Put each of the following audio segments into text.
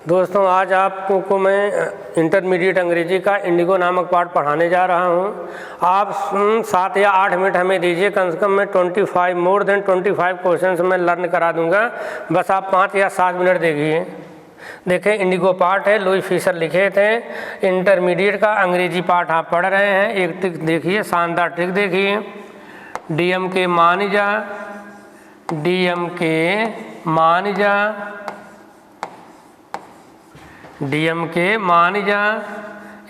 दोस्तों, आज आपको मैं इंटरमीडिएट अंग्रेजी का इंडिगो नामक पाठ पढ़ाने जा रहा हूँ। आप 7 या 8 मिनट हमें दीजिए, कम से कम मैं 25 क्वेश्चंस मैं लर्न करा दूँगा। बस आप 5 या 7 मिनट देखिए। देखें, इंडिगो पाठ है, लुई फिशर लिखे थे। इंटरमीडिएट का अंग्रेजी पाठ आप पढ़ रहे हैं। एक ट्रिक देखिए, शानदार ट्रिक देखिए। डीएम के मान जा, डीएम के मान जा, डीएम के मान जा।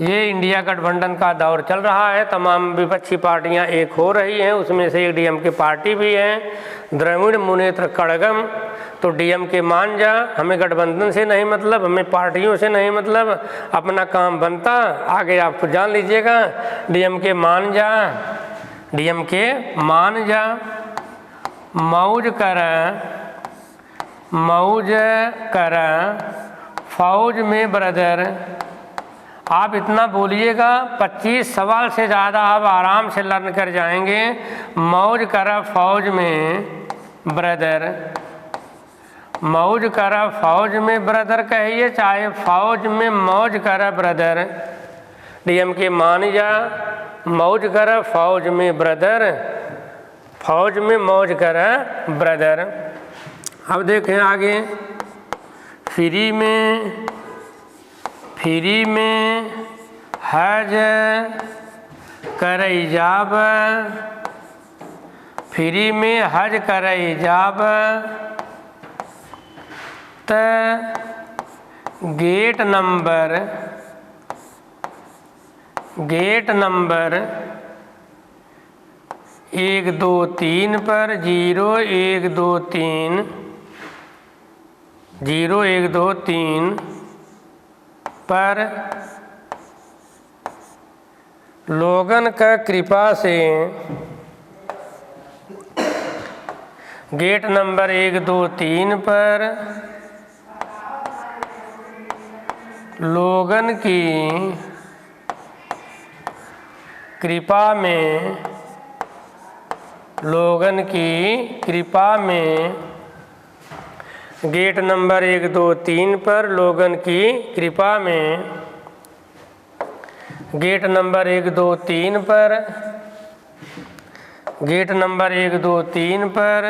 ये इंडिया गठबंधन का दौर चल रहा है, तमाम विपक्षी पार्टियां एक हो रही हैं, उसमें से एक डीएम की पार्टी भी है, द्रविड़ मुनेत्र कड़गम। तो डीएम के मान जा, हमें गठबंधन से नहीं मतलब, हमें पार्टियों से नहीं मतलब, अपना काम बनता। आगे आप जान लीजिएगा। डीएम के मान जा, डीएम के मान जा। मौज कर, मौज कर, फौज में ब्रदर। आप इतना बोलिएगा, 25 सवाल से ज़्यादा आप आराम से लर्न कर जाएंगे। मौज कर फौज में ब्रदर, मौज कर फौज में ब्रदर कहिए, चाहे फौज में मौज कर ब्रदर। डीएम के मान जा, मौज कर फौज में ब्रदर, फौज में मौज कर ब्रदर। अब देखें आगे। फ्री में, फ्री में हज करई जाब, फ्री में हज करई जाब। त गेट नंबर, गेट नंबर 1 2 3 पर 0 1 2 3, 0 1 2 3 पर लोगन का कृपा से। गेट नंबर 1 2 3 पर लोगन की कृपा में, लोगन की कृपा में। गेट नंबर 1 2 3 पर लोगन की कृपा में। गेट नंबर 1 2 3 पर, गेट नंबर 1 2 3 पर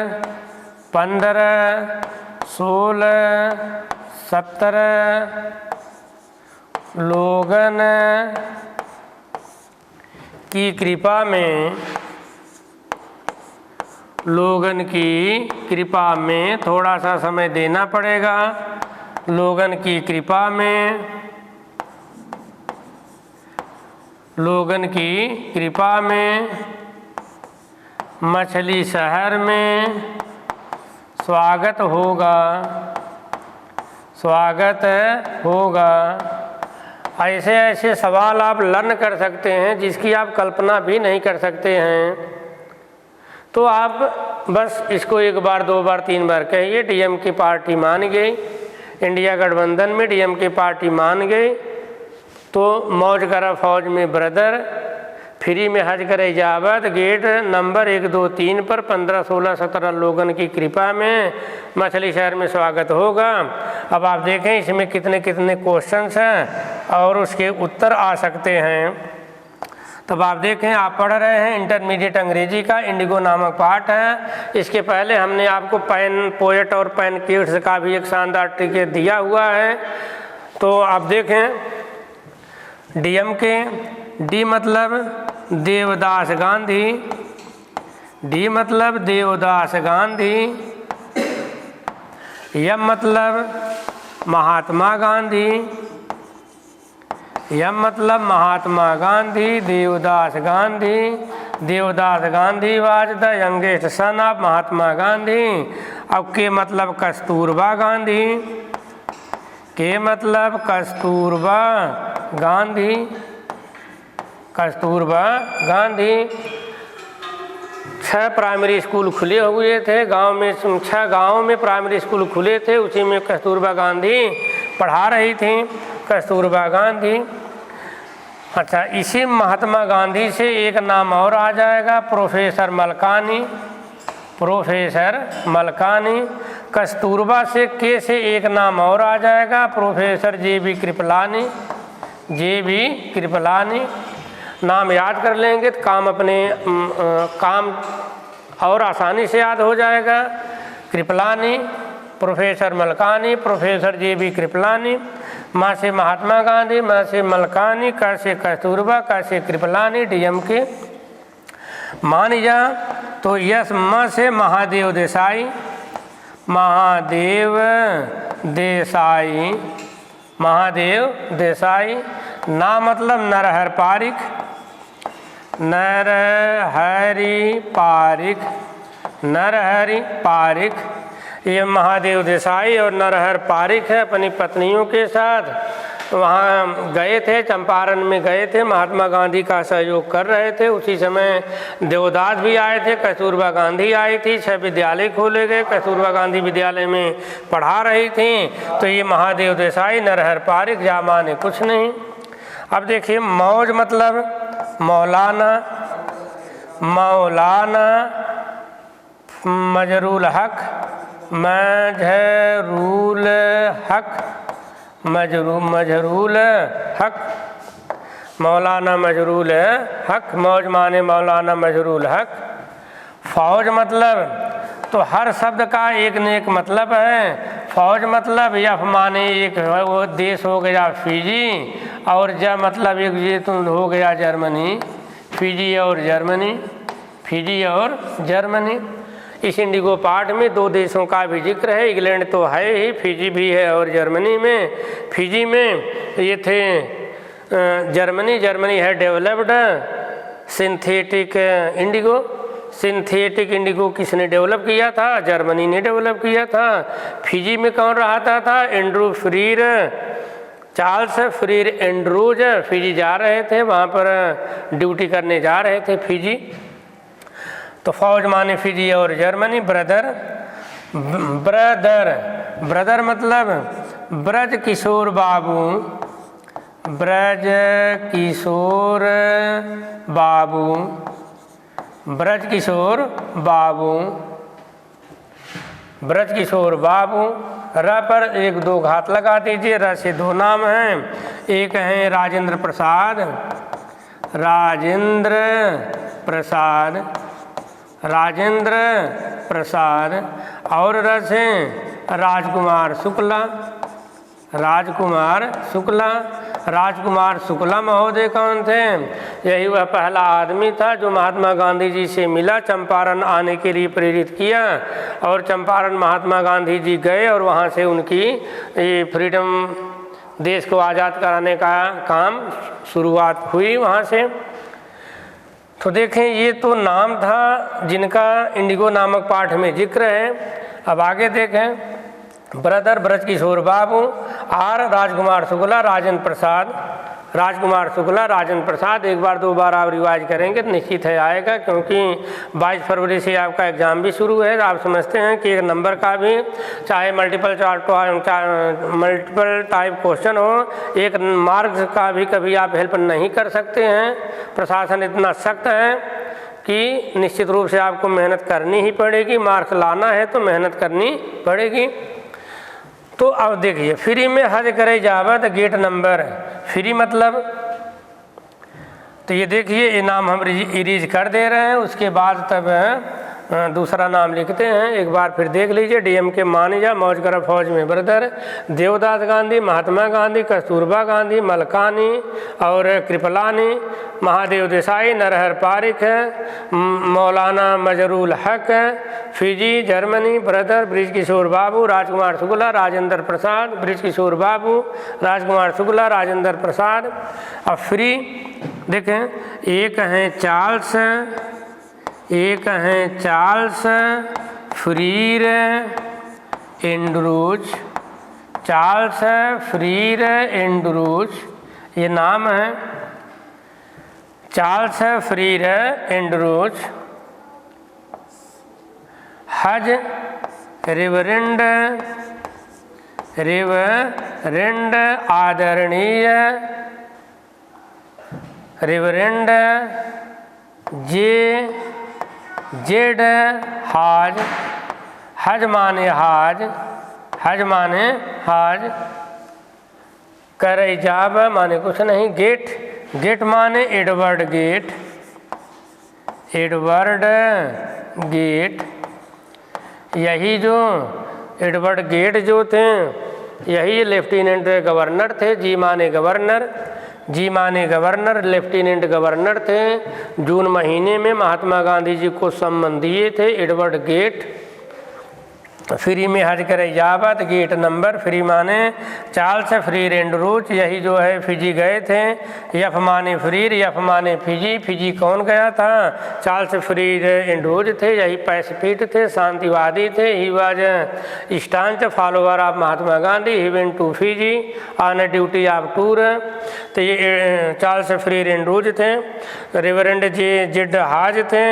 15 16 17 लोगन की कृपा में। लोगन की कृपा में थोड़ा सा समय देना पड़ेगा। लोगन की कृपा में, लोगन की कृपा में। मछली शहर में स्वागत होगा, स्वागत होगा। ऐसे ऐसे सवाल आप लर्न कर सकते हैं जिसकी आप कल्पना भी नहीं कर सकते हैं। तो आप बस इसको 1 बार 2 बार 3 बार कहिए। डीएम की पार्टी मान गई, इंडिया गठबंधन में डीएम की पार्टी मान गई, तो मौज करा फौज में ब्रदर, फ्री में हज करे इजाबत। गेट नंबर 1 2 3 पर 15 16 17 लोगन की कृपा में मछली शहर में स्वागत होगा। अब आप देखें इसमें कितने कितने क्वेश्चंस हैं और उसके उत्तर आ सकते हैं। तब आप देखें, आप पढ़ रहे हैं इंटरमीडिएट अंग्रेजी का इंडिगो नामक पाठ है। इसके पहले हमने आपको पैन पोएट और पैन किड्स का भी एक शानदार ट्रिक दिया हुआ है। तो आप देखें, डीएम के, डी मतलब देवदास गांधी, डी मतलब देवदास गांधी। एम मतलब महात्मा गांधी, एम मतलब Mahatma Gandhi. Devdas Gandhi, Devdas Gandhi was the youngest son of Mahatma Gandhi. अब के मतलब कस्तूरबा गांधी, के मतलब कस्तूरबा गांधी, कस्तूरबा गांधी। 6 प्राइमरी स्कूल खुले हुए थे गांव में, 6 गाँव में प्राइमरी स्कूल खुले थे, उसी में कस्तूरबा गांधी पढ़ा रही थी, कस्तूरबा गांधी। अच्छा, इसी महात्मा गांधी से एक नाम और आ जाएगा, प्रोफेसर मलकानी, प्रोफेसर मलकानी। कस्तूरबा से के से एक नाम और आ जाएगा, professor JB. Kripalani. JB. Kripalani नाम याद कर लेंगे तो काम और आसानी से याद हो जाएगा। Kripalani, professor Malkani, professor JB. Kripalani. माँ से महात्मा गांधी, माँ से मलकानी, क से कस्तूरबा, क से कृपलानी, डीएमके। मानिजा तो यस म से महादेव देसाई, महादेव देसाई, महादेव देसाई। ना मतलब नरहर पारिख, नरहरि पारिख, नरहरि पारिख। ये महादेव देसाई और नरहर पारिख है, अपनी पत्नियों के साथ वहाँ गए थे, चंपारण में गए थे, महात्मा गांधी का सहयोग कर रहे थे। उसी समय देवदास भी आए थे, कस्तूरबा गांधी आई थी, 6 विद्यालय खोले गए, कस्तूरबा गांधी विद्यालय में पढ़ा रही थी। तो ये महादेव देसाई, नरहर पारिख, जा माने कुछ नहीं। अब देखिए मौज मतलब मौलाना, मौलाना मजरूल हक, मजरूल हक, मजरूल हक, मौलाना मजरूल हक। मौज माने मौलाना मजरूल हक। फौज मतलब तो हर शब्द का एक न एक मतलब है। फौज मतलब यफ माने एक वो देश हो गया फिजी, और ज मतलब एक ये तो हो गया जर्मनी, फिजी और जर्मनी, फिजी और जर्मनी। इस इंडिगो पाठ में 2 देशों का भी जिक्र है, इंग्लैंड तो है ही, फिजी भी है, और जर्मनी में, फिजी में ये थे जर्मनी, जर्मनी है developed synthetic Indigo. Synthetic Indigo किसने डेवलप किया था? जर्मनी ने डेवलप किया था। फिजी में कौन रहता था? Andrew Freer, Charles Freer Andrews Fiji जा रहे थे, वहाँ पर ड्यूटी करने जा रहे थे फिजी। तो फौज माने फिजी और जर्मनी। ब्रदर, ब्रदर, ब्रदर मतलब ब्रज किशोर बाबू, ब्रज किशोर बाबू, ब्रज किशोर बाबू, ब्रज किशोर बाबू। र पर 1-2 घात लगा दीजिए, र से 2 नाम हैं, एक हैं राजेंद्र प्रसाद, राजेंद्र प्रसाद, राजेंद्र प्रसाद, और र से राजकुमार शुक्ला, राजकुमार शुक्ला। राजकुमार शुक्ला महोदय कौन थे? यही वह पहला आदमी था जो महात्मा गांधी जी से मिला, चंपारण आने के लिए प्रेरित किया, और चंपारण महात्मा गांधी जी गए और वहाँ से उनकी ये फ्रीडम, देश को आज़ाद कराने का काम शुरुआत हुई वहाँ से। तो देखें ये तो नाम था जिनका इंडिगो नामक पाठ में जिक्र है। अब आगे देखें, ब्रदर ब्रज किशोर बाबू, आर राजकुमार शुक्ला, राजेंद्र प्रसाद, राजकुमार शुक्ला, राजेंद्र प्रसाद। 1 बार 2 बार आप रिवाइज करेंगे तो निश्चित है आएगा, क्योंकि 22 फरवरी से आपका एग्ज़ाम भी शुरू है। आप समझते हैं कि एक नंबर का भी चाहे मल्टीपल टाइप क्वेश्चन हो, 1 मार्क्स का भी कभी आप हेल्प नहीं कर सकते हैं। प्रशासन इतना सख्त है कि निश्चित रूप से आपको मेहनत करनी ही पड़ेगी, मार्क्स लाना है तो मेहनत करनी पड़ेगी। तो अब देखिए, फ्री में हज करे जावत गेट नंबर, फ्री मतलब तो ये देखिए ये नाम हम इरीज कर दे रहे हैं, उसके बाद तब दूसरा नाम लिखते हैं। एक बार फिर देख लीजिए, डीएमके मानिजा, मौज करा फौज में ब्रदर, देवदास गांधी, महात्मा गांधी, कस्तूरबा गांधी, मलकानी और कृपलानी, महादेव देसाई, नरहर पारिख, मौलाना मजरूल हक, फिजी जर्मनी, ब्रदर ब्रिज किशोर बाबू, राजकुमार शुक्ला, राजेंद्र प्रसाद, ब्रिज किशोर बाबू, राजकुमार शुक्ला, राजेंद्र प्रसाद। अब फ्री देखें, एक हैं चार्ल्स, एक हैं Charles Freer Andrews, Charles Freer Andrews ये नाम है, चार्ल्स फ्रीर एंड्रूज। हज रेवरेंड, रेवरेंड आदरणीय, रेवरेंड जे जेड हाज, हज माने हाज, हज माने हाज, करैजाब माने कुछ नहीं, गेट, गेट माने एडवर्ड गेट, एडवर्ड गेट। यही जो एडवर्ड गेट जो थे यही लेफ्टिनेंट गवर्नर थे। जी माने गवर्नर, जी माने गवर्नर, लेफ्टिनेंट गवर्नर थे। जून महीने में महात्मा गांधी जी को सम्मान दिए थे एडवर्ड गेट। फ्री में हज करे जावत, गेट नंबर, फ्री माने चार्ल्स फ्री रेंडरूच, यही जो है फिजी गए थे। यफ माने फ्रीर, यफ माने फिजी, फिजी कौन गया था? चार्ल्स फ्री रेंडरूच थे, यही पैसिफिस्ट थे, शांतिवादी थे। He was staunch follower of Mahatma Gandhi, he went to Fiji on duty of tour. तो ये चार्ल्स फ्री रेंडरूच थे। रेवरेंड जे जेड हाज थे,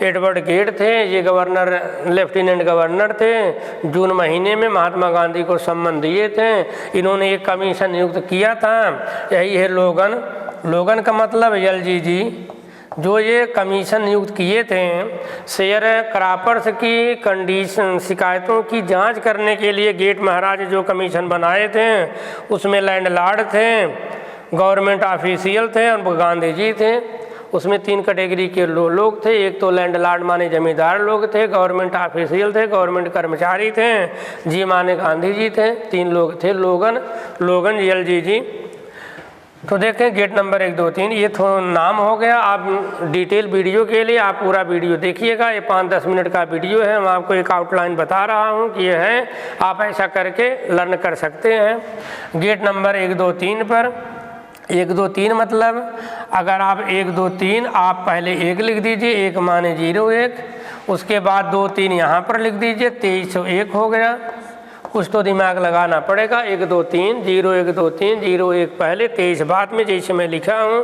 एडवर्ड गेट थे, ये गवर्नर लेफ्टिनेंट गवर्नर थे। जून महीने में महात्मा गांधी को सम्मान दिए थे। इन्होंने एक कमीशन नियुक्त किया था, यही है लोगन। लोगन का मतलब LGG। जो ये कमीशन नियुक्त किए थे शेयर क्रॉपर्स की कंडीशन शिकायतों की जांच करने के लिए, गेट महाराज जो कमीशन बनाए थे उसमें लैंडलॉर्ड थे, गवर्नमेंट ऑफिशियल थे और गांधी जी थे। उसमें 3 कैटेगरी के लोग थे। एक तो लैंडलॉर्ड माने जमींदार लोग थे, गवर्नमेंट ऑफिशियल थे, गवर्नमेंट कर्मचारी थे, जी माने गांधी जी थे। 3 लोग थे, लोगन, लोगन LGG। तो देखें गेट नंबर 1, 2, 3 ये तो नाम हो गया। आप डिटेल वीडियो के लिए आप पूरा वीडियो देखिएगा, ये 5-10 मिनट का वीडियो है। मैं आपको एक आउटलाइन बता रहा हूँ कि ये है, आप ऐसा करके लर्न कर सकते हैं। गेट नंबर 1, 2, 3 पर 1, 2, 3 मतलब अगर आप 1, 2, 3 आप पहले 1 लिख दीजिए, 1 माने 0, 1, उसके बाद 2, 3 यहाँ पर लिख दीजिए, 2301 हो गया। कुछ तो दिमाग लगाना पड़ेगा। 1, 2, 3 0, 1, 2, 3 0, 1 पहले, 23 बाद में, जैसे मैं लिखा हूँ।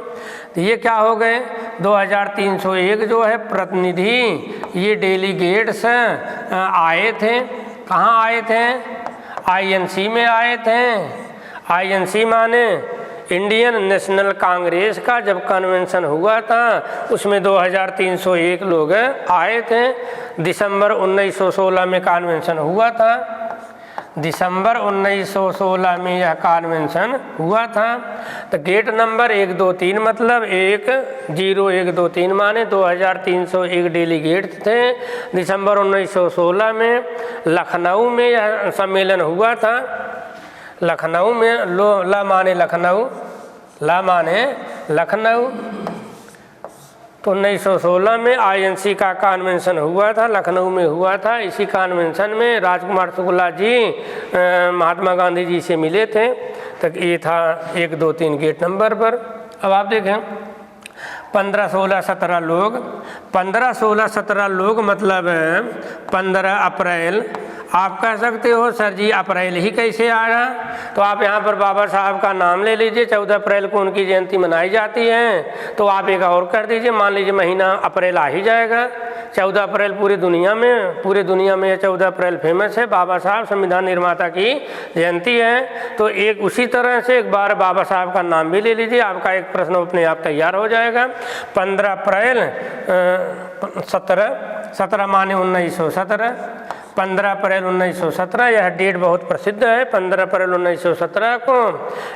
तो ये क्या हो गए? 2301 जो है प्रतिनिधि, ये डेलीगेट्स आए थे। कहाँ आए थे? INC में आए थे। INC माने इंडियन नेशनल कांग्रेस का जब कन्वेंशन हुआ था उसमें 2301 लोग आए थे। दिसंबर 1916 में कन्वेंशन हुआ था। दिसंबर 1916 में यह कन्वेंशन हुआ था। तो गेट नंबर 1, 2, 3 मतलब 1, 0, 1, 2, 3 माने 2301 डेलीगेट थे। दिसंबर 1916 में लखनऊ में यह सम्मेलन हुआ था। लखनऊ में, ला माने लखनऊ, ला माने लखनऊ। तो 1916 में INC का कन्वेंशन हुआ था, लखनऊ में हुआ था। इसी कन्वेंशन में राजकुमार शुक्ला जी महात्मा गांधी जी से मिले थे। तो ये था 1, 2, 3 गेट नंबर पर। अब आप देखें 15, 16, 17 लोग, 15, 16, 17 लोग मतलब 15 अप्रैल। आप कह सकते हो सर जी अप्रैल ही कैसे आया? तो आप यहाँ पर बाबा साहब का नाम ले लीजिए। 14 अप्रैल को उनकी जयंती मनाई जाती है, तो आप एक और कर दीजिए, मान लीजिए महीना अप्रैल आ ही जाएगा। 14 अप्रैल पूरी दुनिया में 14 अप्रैल फेमस है। बाबा साहब संविधान निर्माता की जयंती है। तो एक उसी तरह से एक बार बाबा साहब का नाम भी ले लीजिए, आपका एक प्रश्न अपने आप तैयार हो जाएगा। 15 अप्रैल 17 माने 1917, 15 अप्रैल 1917 यह डेट बहुत प्रसिद्ध है। 15 अप्रैल 1917 को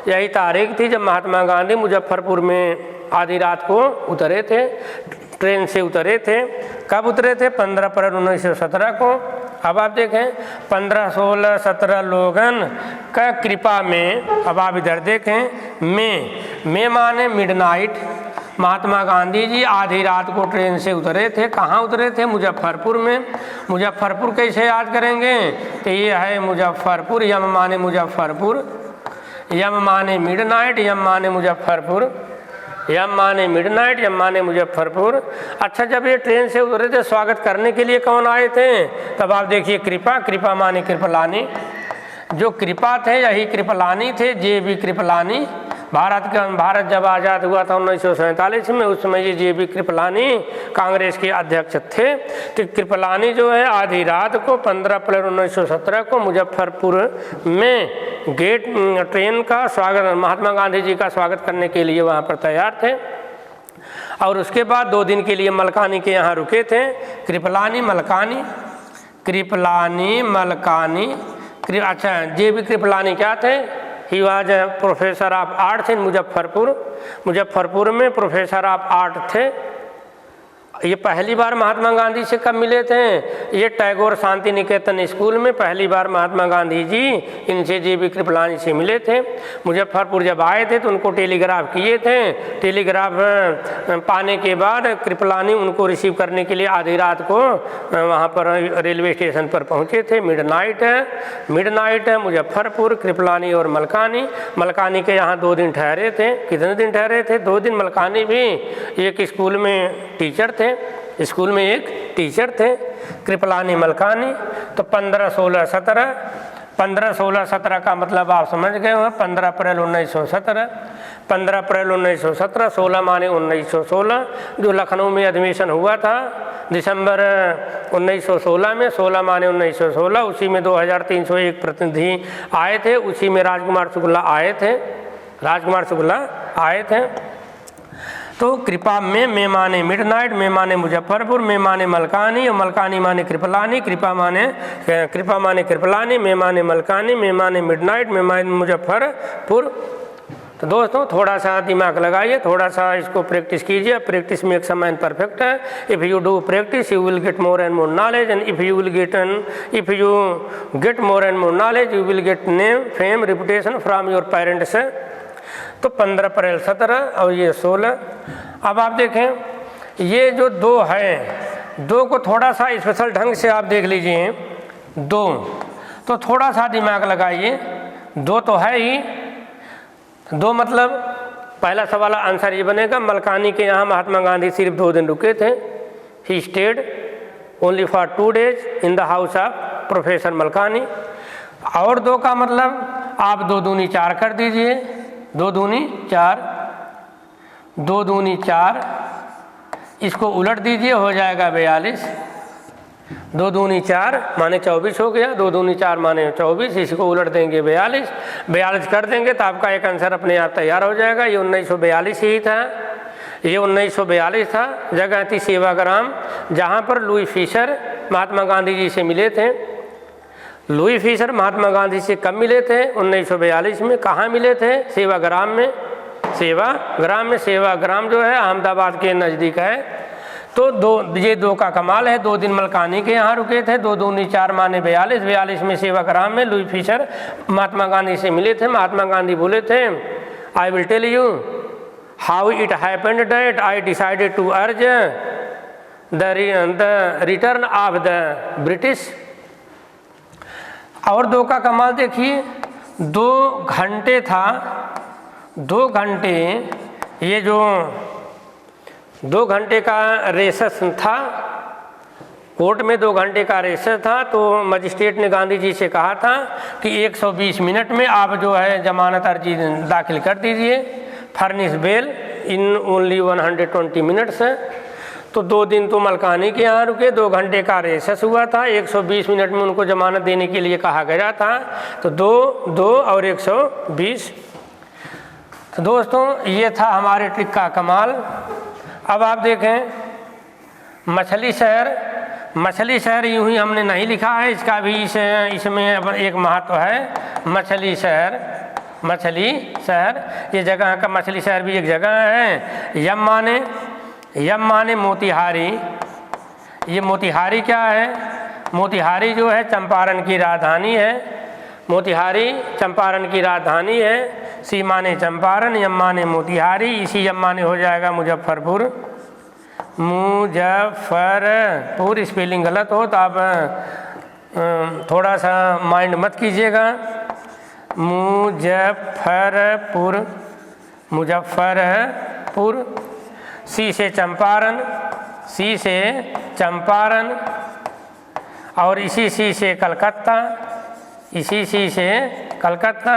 यही तारीख थी जब महात्मा गांधी मुजफ्फरपुर में आधी रात को उतरे थे, ट्रेन से उतरे थे। कब उतरे थे? 15 अप्रैल 1917 को। अब आप देखें 15, 16, 17 लोगन का कृपा में, अब आप इधर देखें में माने मिडनाइट। महात्मा गांधी जी आधी रात को ट्रेन से उतरे थे। कहाँ उतरे थे? मुजफ्फरपुर में। मुजफ्फरपुर कैसे याद करेंगे? तो ये है मुजफ्फरपुर, यम माने मुजफ्फरपुर, यम माने मिडनाइट, यम माने मुजफ्फरपुर, यम माने मिडनाइट, यम माने मुजफ्फरपुर। अच्छा, जब ये ट्रेन से उतरे थे स्वागत करने के लिए कौन आए थे? तब आप देखिए कृपा, कृपा माने कृपलानी। जो कृपा थे यही कृपलानी थे, JB कृपलानी। भारत जब आज़ाद हुआ था 1947 में, उस समय ये JB कृपलानी कांग्रेस के अध्यक्ष थे। तो कृपलानी जो है आधी रात को 15 अप्रैल 1917 को मुजफ्फरपुर में गेट ट्रेन का स्वागत, महात्मा गांधी जी का स्वागत करने के लिए वहाँ पर तैयार थे। और उसके बाद 2 दिन के लिए मलकानी के यहाँ रुके थे। कृपलानी, मलकानी, कृपलानी, मलकानी, अच्छा जे बी कृपलानी क्या थे? He was professor of arts इन मुजफ्फरपुर। मुजफ्फरपुर में प्रोफेसर ऑफ आर्ट थे। ये पहली बार महात्मा गांधी से कब मिले थे? ये टैगोर शांति निकेतन स्कूल में पहली बार महात्मा गांधी जी इनसे जे बी कृपलानी से मिले थे। मुजफ्फरपुर जब आए थे तो उनको टेलीग्राफ किए थे। टेलीग्राफ पाने के बाद कृपलानी उनको रिसीव करने के लिए आधी रात को वहाँ पर रेलवे स्टेशन पर पहुँचे थे। मिडनाइट मुजफ्फरपुर, कृपलानी और मलकानी के यहाँ 2 दिन ठहरे थे। कितने दिन ठहरे थे? 2 दिन। मलकानी भी एक स्कूल में टीचर थे, स्कूल में एक टीचर थे। कृपलानी, मलकानी। तो 15, 16, 17, 15, 16, 17 का मतलब आप समझ गए हो। 15 अप्रैल 1917, 15 अप्रैल 1917, 16 माने 1916, जो लखनऊ में एडमिशन हुआ था दिसंबर 1916 में, 16 माने 1916। उसी में 2301 प्रतिनिधि आए थे, उसी में राजकुमार शुक्ला आए थे। तो कृपा में, मैं माने मिडनाइट, मैं माने मुजफ्फरपुर, मैं माने मलकानी, और मलकानी माने कृपलानी, कृपा माने कृपलानी, मैं माने मलकानी, मैं माने मिडनाइट, मैं माने मुजफ्फरपुर। तो दोस्तों थोड़ा सा दिमाग लगाइए, थोड़ा सा इसको प्रैक्टिस कीजिए। प्रैक्टिस में एक समय परफेक्ट है। If you do practice you will get more and more knowledge, and if you get more and more knowledge you will get name, fame, reputation from your parents. तो 15 अप्रैल 17 और ये 16। अब आप देखें ये जो 2 है, 2 को थोड़ा सा स्पेशल ढंग से आप देख लीजिए। 2 तो थोड़ा सा दिमाग लगाइए। 2 तो है ही। 2 मतलब पहला सवाल आंसर ये बनेगा, मलकानी के यहाँ महात्मा गांधी सिर्फ 2 दिन रुके थे। He stayed only for 2 days in the house of professor Malkani. और 2 का मतलब आप 2 दूनी 4 कर दीजिए। 2 दूनी 4, 2 दूनी 4, इसको उलट दीजिए, हो जाएगा 42। 2 दूनी 4 माने 24 हो गया। 2 दूनी 4 माने 24, इसको उलट देंगे 42 कर देंगे तो आपका एक आंसर अपने आप तैयार हो जाएगा। ये 1942 ही था, ये 1942 था। जगह थी सेवाग्राम, जहाँ पर लुई फिशर महात्मा गांधी जी से मिले थे। लुई फिशर महात्मा गांधी से कब मिले थे? 1942 में। कहाँ मिले थे? सेवाग्राम में। सेवाग्राम जो है अहमदाबाद के नज़दीक है। तो ये 2 का कमाल है। 2 दिन मलकानी के यहाँ रुके थे। 2 दूनी 4 माने 42 में सेवाग्राम में लुई फिशर महात्मा गांधी से मिले थे। महात्मा गांधी बोले थे, I will tell you how it happened that I decided to urge the return of the British. और 2 का कमाल देखिए, 2 घंटे था, 2 घंटे, ये जो 2 घंटे का रेसेस था, कोर्ट में 2 घंटे का रेसेस था। तो मजिस्ट्रेट ने गांधी जी से कहा था कि 120 मिनट में आप जो है जमानत अर्जी दाखिल कर दीजिए, furnish bail in only 120 minutes. तो 2 दिन तो मलकानी के यहाँ रुके, 2 घंटे का रेसेस हुआ था, 120 मिनट में उनको जमानत देने के लिए कहा गया था। तो 2 और 120। तो दोस्तों ये था हमारे ट्रिक का कमाल। अब आप देखें मछली शहर यूं ही हमने नहीं लिखा है, इसका भी इसमें एक महत्व है। मछली शहर ये जगह का, मछली शहर भी एक जगह है। यम माने मोतिहारी। ये मोतिहारी क्या है? मोतिहारी जो है चंपारण की राजधानी है। मोतिहारी चंपारण की राजधानी है। सी माने चंपारण, यम माने मोतिहारी, इसी यम माने हो जाएगा मुजफ्फरपुर। स्पेलिंग गलत हो तो आप थोड़ा सा माइंड मत कीजिएगा। मुजफ्फरपुर। सी से चंपारण, और इसी सी से कलकत्ता,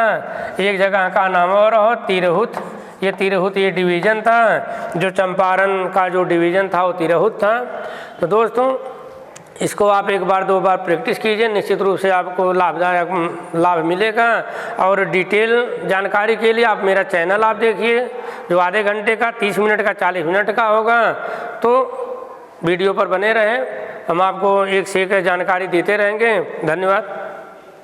एक जगह का नाम और हो तिरहुत। ये तिरहुत ये डिवीज़न था, जो चंपारण का जो डिवीज़न था वो तिरहुत था। तो दोस्तों इसको आप 1 बार 2 बार प्रैक्टिस कीजिए, निश्चित रूप से आपको लाभ मिलेगा। और डिटेल जानकारी के लिए आप मेरा चैनल आप देखिए, जो आधे घंटे का, 30 मिनट का, 40 मिनट का होगा। तो वीडियो पर बने रहें हम आपको एक से एक जानकारी देते रहेंगे। धन्यवाद।